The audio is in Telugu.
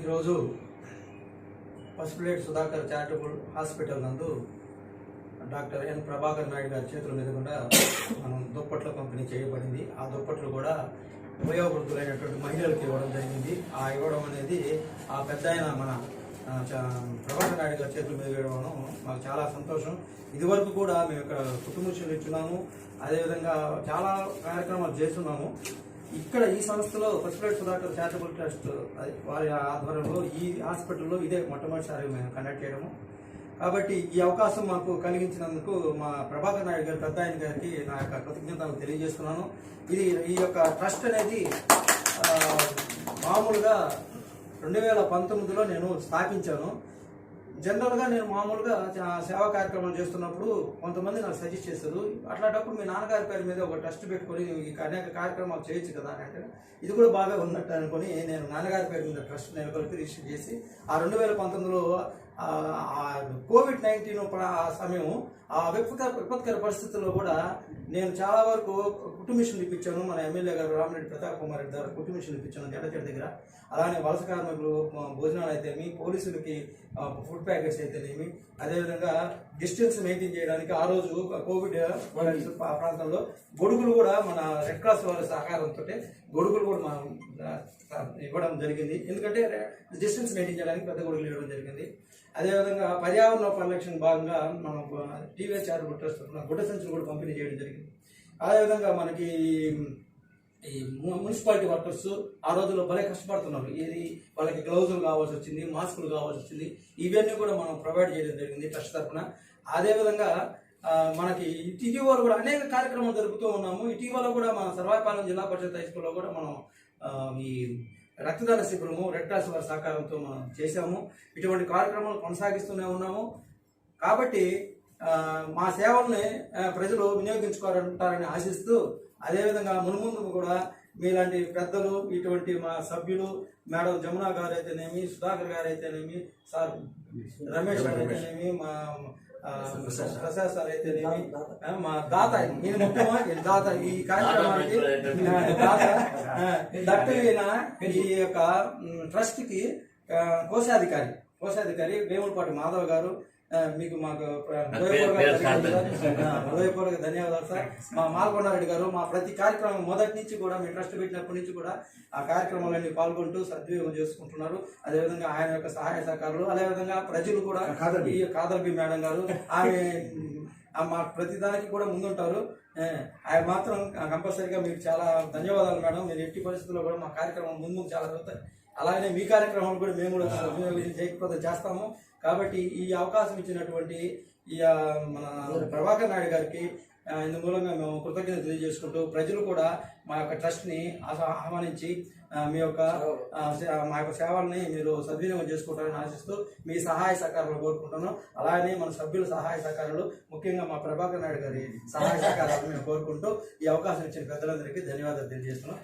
ఈరోజు పసుపులేటి సుధాకర్ చారిటబుల్ హాస్పిటల్ నందు డాక్టర్ ఎన్ ప్రభాకర్ నాయుడు గారి చేతుల మీదుగా మనం దుప్పట్ల పంపిణీ చేయబడింది. ఆ దుప్పట్లు కూడా వయోవృద్ధులైనటువంటి మహిళలకు ఇవ్వడం జరిగింది. ఆ ఇవ్వడం అనేది ఆ పెద్ద ఆయన మన ప్రభాకర్ నాయుడు గారి చేతుల మీద ఇవ్వడం మాకు చాలా సంతోషం. ఇదివరకు కూడా మేము ఇక్కడ కుటుంబశ్రీలు ఇచ్చున్నాము, అదేవిధంగా చాలా కార్యక్రమాలు చేస్తున్నాము. ఇక్కడ ఈ సంస్థలో పసుపులేటి సుధాకర్ చారిటబుల్ ట్రస్ట్ వారి ఆధ్వర్యంలో ఈ హాస్పిటల్లో ఇదే మొట్టమొదటిసారి మేము కండక్ట్ చేయడము. కాబట్టి ఈ అవకాశం మాకు కలిగించినందుకు మా ప్రభాకర్ నాయుడు గారి పెద్ద ఆయన గారికి నా యొక్క కృతజ్ఞతలు తెలియజేస్తున్నాను. ఈ యొక్క ట్రస్ట్ అనేది మామూలుగా 2019లో నేను స్థాపించాను. జనరల్గా నేను మామూలుగా సేవా కార్యక్రమాలు చేస్తున్నప్పుడు కొంతమంది నాకు సజెస్ట్ చేస్తారు, అట్లాంటప్పుడు మీ నాన్నగారి పేరు మీద ఒక ట్రస్ట్ పెట్టుకొని అనేక కార్యక్రమాలు చేయొచ్చు కదా అంటే ఇది కూడా బాగా ఉన్నట్టు అనుకుని నేను నాన్నగారి పేరు మీద ట్రస్ట్ నెలకొల్పి రిజిస్టర్ చేసి ఆ 2019లో కోవిడ్-19 సమయం ఆ విపత్కర పరిస్థితుల్లో కూడా నేను చాలా వరకు కుటుంబిషన్లు ఇప్పించాను. మన ఎమ్మెల్యే గారు రామిరెడ్డి ప్రతాప్ కుమార్ రెడ్డి గారు కుటుంబిషన్లు ఇప్పించాను జడచెట్టు దగ్గర. అలానే వలస కార్మికులు భోజనాలు అయితేనేమి, పోలీసులకి ఫుడ్ ప్యాకెట్స్ అయితేనేమి, అదేవిధంగా డిస్టెన్స్ మెయింటైన్ చేయడానికి ఆ రోజు కోవిడ్ ప్రాంతంలో గొడుగులు కూడా మన రెడ్ క్రాస్ వారి సహకారంతో గొడుగులు కూడా మనం ఇవ్వడం జరిగింది. ఎందుకంటే డిస్టెన్స్ మెయింటైన్ చేయడానికి పెద్ద గొడుగులు ఇవ్వడం జరిగింది. అదేవిధంగా పర్యావరణ పరిరక్షణ భాగంగా మనం టీవీఎస్ చారిటబుల్ ట్రస్ట్ గుడ్డ సంచులు కూడా పంపిణీ చేయడం జరిగింది. అదేవిధంగా మనకి ఈ మున్సిపాలిటీ వర్కర్స్ ఆ రోజుల్లో భలే కష్టపడుతున్నారు. ఇది వాళ్ళకి గ్లౌజులు కావాల్సి వచ్చింది, మాస్కులు కావాల్సి వచ్చింది. ఇవన్నీ కూడా మనం ప్రొవైడ్ చేయడం జరిగింది ట్రస్ట్ తరఫున. అదేవిధంగా మనకి ఇటీవల కూడా అనేక కార్యక్రమాలు జరుపుతూ ఉన్నాము. ఇటీవల కూడా మన సర్వాయిపాలెం జిల్లా పరిషత్ హై స్కూల్లో కూడా మనం ఈ రక్తదాన శిబిరము రెడ్ క్రాస్ వారి సహకారంతో మనం చేశాము. ఇటువంటి కార్యక్రమాలు కొనసాగిస్తూనే ఉన్నాము. కాబట్టి మా సేవల్ని ప్రజలు వినియోగించుకోవాలంటారని ఆశిస్తూ, అదేవిధంగా మున్ముందు కూడా మీలాంటి పెద్దలు, ఇటువంటి మా సభ్యులు మేడం జమునా గారు అయితేనేమి, సుధాకర్ గారు అయితేనేమి, సార్ రమేష్ గారు అయితేనేమి, మా ప్రసాద్ సార్ అయితేనేమి, మా దాత దాత ఈ కార్యక్రమానికి దట్టైన ఈ యొక్క ట్రస్ట్ కి కోశాధికారి వేములపాటి మాధవ్ గారు, మీకు మాకు హృదయపూర్వక ధన్యవాదాలు సార్. మా మాల్కొండారెడ్డి గారు మా ప్రతి కార్యక్రమం మొదటి నుంచి కూడా మీ ట్రస్ట్ పెట్టినప్పటి నుంచి కూడా ఆ కార్యక్రమాలన్నీ పాల్గొంటూ సద్వినియోగం చేసుకుంటున్నారు. అదేవిధంగా ఆయన యొక్క సహాయ సహకారాలు, అదేవిధంగా ప్రజలు కూడా ఈ కాదర్బి మేడం గారు ఆమె మా ప్రతి దానికి కూడా ముందుంటారు. ఆయన మాత్రం కంపల్సరీగా మీకు చాలా ధన్యవాదాలు మేడం. మీరు ఎట్టి పరిస్థితుల్లో కూడా మా కార్యక్రమం ముందు చాలా జరుగుతాయి. అలాగే మీ కార్యక్రమాలు కూడా మేము కూడా జయప్రదం చేస్తాము. కాబట్టి ఈ అవకాశం ఇచ్చినటువంటి ఈ మన ప్రభాకర్ నాయుడు గారికి ఇందు మూలంగా మేము కృతజ్ఞత తెలియజేసుకుంటూ, ప్రజలు కూడా మా యొక్క ట్రస్ట్ని ఆహ్వానించి మా యొక్క సేవల్ని మీరు సద్వినియోగం చేసుకుంటారని ఆశిస్తూ మీ సహాయ సహకారాలు కోరుకుంటున్నాం. అలానే మన సభ్యుల సహాయ సహకారాలు, ముఖ్యంగా మా ప్రభాకర్ నాయుడు గారి సహాయ సహకారాలు మేము కోరుకుంటూ ఈ అవకాశం ఇచ్చిన పెద్దలందరికీ ధన్యవాదాలు తెలియజేస్తున్నాం.